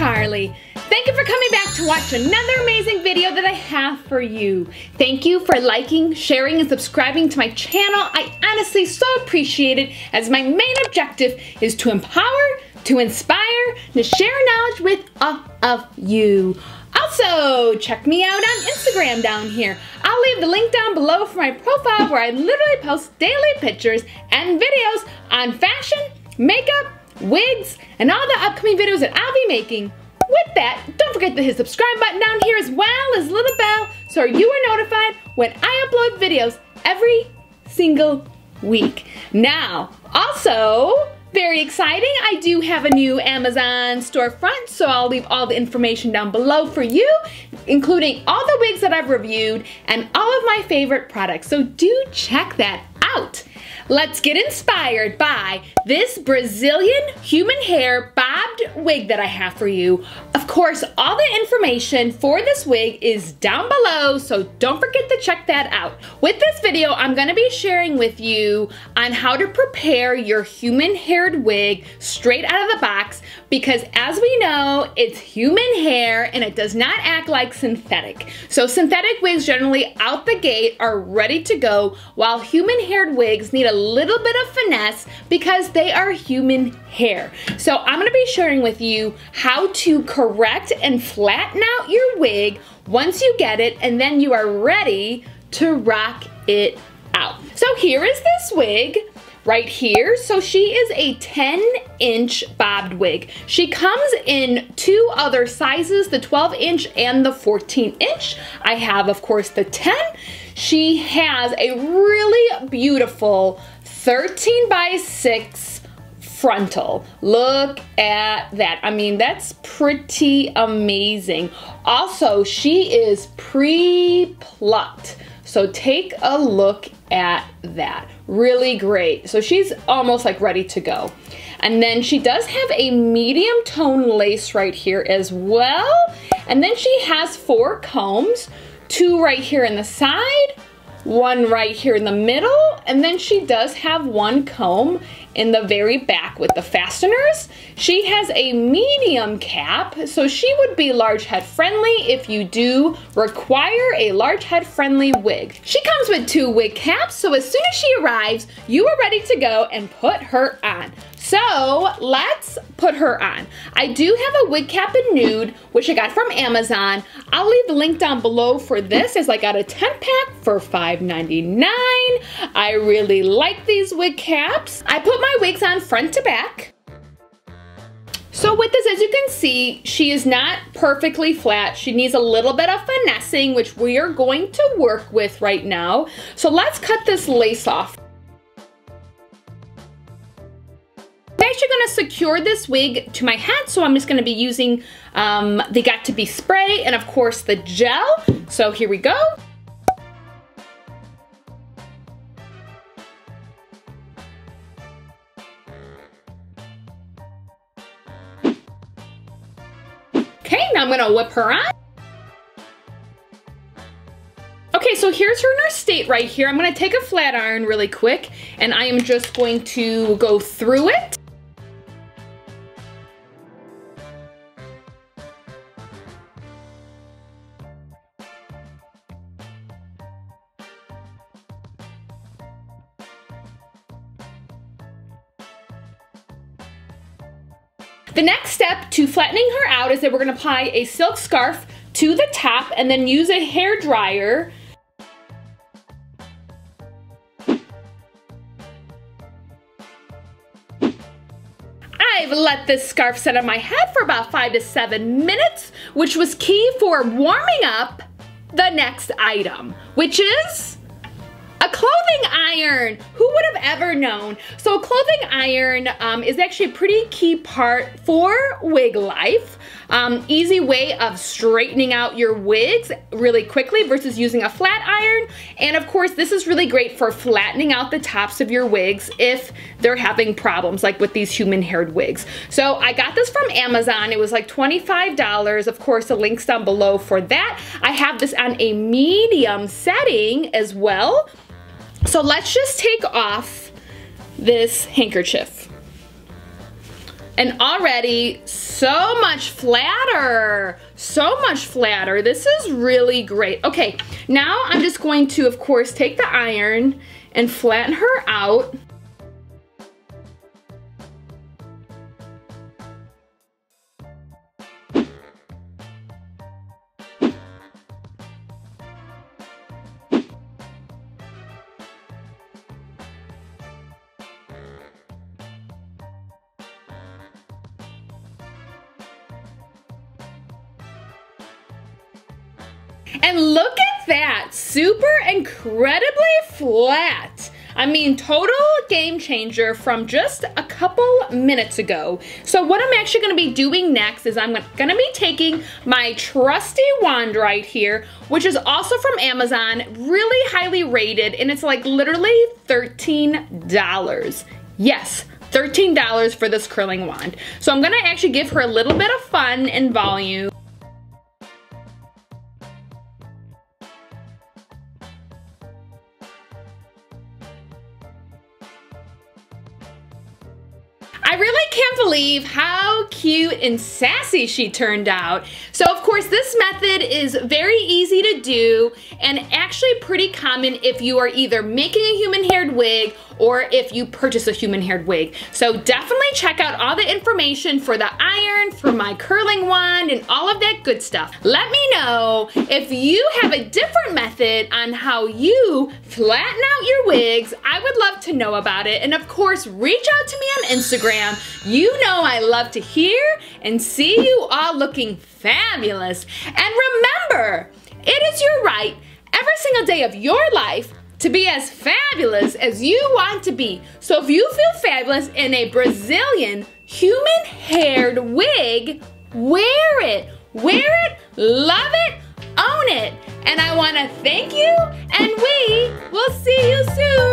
MissCarly. Thank you for coming back to watch another amazing video that I have for you. Thank you for liking, sharing, and subscribing to my channel. I honestly so appreciate it, as my main objective is to empower, to inspire, to share knowledge with all of you. Also, check me out on Instagram down here. I'll leave the link down below for my profile where I literally post daily pictures and videos on fashion, makeup, wigs, and all the upcoming videos that I'll be making. With that, don't forget to hit the subscribe button down here as well as the little bell so you are notified when I upload videos every single week. Now, also, very exciting, I do have a new Amazon storefront, so I'll leave all the information down below for you, including all the wigs that I've reviewed and all of my favorite products, so do check that out. Let's get inspired by this Brazilian human hair bobbed wig that I have for you. Of course, all the information for this wig is down below, so don't forget to check that out. With this video, I'm gonna be sharing with you on how to prepare your human haired wig straight out of the box, because as we know, it's human hair and it does not act like synthetic. So synthetic wigs generally out the gate are ready to go, while human haired wigs need a little bit of finesse because they are human hair. So I'm gonna be sharing with you how to correct and flatten out your wig once you get it, and then you are ready to rock it out. So here is this wig right here. So she is a 10-inch bobbed wig. She comes in two other sizes, the 12-inch and the 14-inch. I have, of course, the 10. She has a really beautiful 13x6 frontal. Look at that. I mean, that's pretty amazing. Also, she is pre-plucked. So take a look at that. Really great. So she's almost like ready to go. And then she does have a medium tone lace right here as well. And then she has 4 combs, 2 right here in the side, 1 right here in the middle, and then she does have 1 comb in the very back with the fasteners. She has a medium cap, so she would be large head friendly if you do require a large head friendly wig. She comes with 2 wig caps, so as soon as she arrives, you are ready to go and put her on. So let's put her on. I do have a wig cap in nude, which I got from Amazon. I'll leave the link down below for this, as I got a 10-pack for $5.99. I really like these wig caps. I put my wigs on front to back. So with this, as you can see, she is not perfectly flat. She needs a little bit of finessing, which we are going to work with right now. So let's cut this lace off. I'm actually going to secure this wig to my head, so I'm just going to be using the Got To Be spray and of course the gel. So here we go. Okay, now I'm going to whip her on. Okay, so here's her in her state right here. I'm going to take a flat iron really quick, and I am just going to go through it. The next step to flattening her out is that we're going to apply a silk scarf to the top and then use a hair dryer. I've let this scarf set on my head for about 5 to 7 minutes, which was key for warming up the next item, which is a clothing iron. Who would have ever known? So a clothing iron is actually a pretty key part for wig life. Easy way of straightening out your wigs really quickly versus using a flat iron. And of course, this is really great for flattening out the tops of your wigs if they're having problems, like with these human haired wigs. So I got this from Amazon. It was like $25. Of course, the link's down below for that. I have this on a medium setting as well. So let's just take off this handkerchief. And already so much flatter. So much flatter. This is really great. Okay, now I'm just going to, of course, take the iron and flatten her out. And look at that, super incredibly flat. I mean, total game changer from just a couple minutes ago. So what I'm actually gonna be doing next is I'm gonna be taking my trusty wand right here, which is also from Amazon, really highly rated, and it's like literally $13. Yes, $13 for this curling wand. So I'm gonna actually give her a little bit of fun and volume. I really can't believe how cute and sassy she turned out. So of course this method is very easy to do and actually pretty common if you are either making a human-haired wig or if you purchase a human-haired wig. So definitely check out all the information for the iron, for my curling wand, and all of that good stuff. Let me know if you have a different method on how you flatten out your wigs. I would love to know about it. And of course, reach out to me on Instagram. You know I love to hear and see you all looking fabulous. And remember, it is your right every single day of your life to be as fabulous as you want to be. So if you feel fabulous in a Brazilian human-haired wig, wear it. Wear it, love it, own it. And I wanna thank you, and we will see you soon.